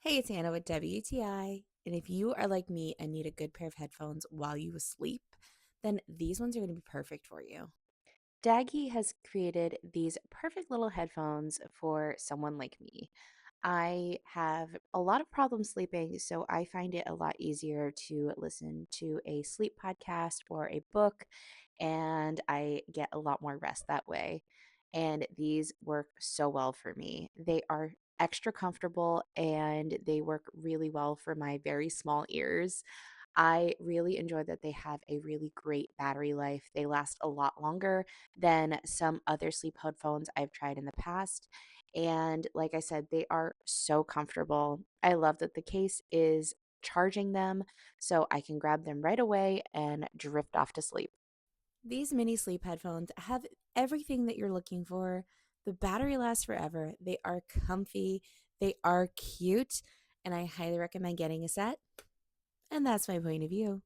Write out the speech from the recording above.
Hey, it's Anna with WTI. And if you are like me and need a good pair of headphones while you sleep, then these ones are going to be perfect for you. DAGKHE has created these perfect little headphones for someone like me. I have a lot of problems sleeping, so I find it a lot easier to listen to a sleep podcast or a book, and I get a lot more rest that way. And these work so well for me. They are extra comfortable and they work really well for my very small ears. I really enjoy that they have a really great battery life. They last a lot longer than some other sleep headphones I've tried in the past. And like I said, they are so comfortable. I love that the case is charging them so I can grab them right away and drift off to sleep. These mini sleep headphones have everything that you're looking for. The battery lasts forever. They are comfy. They are cute. And I highly recommend getting a set. And that's my point of view.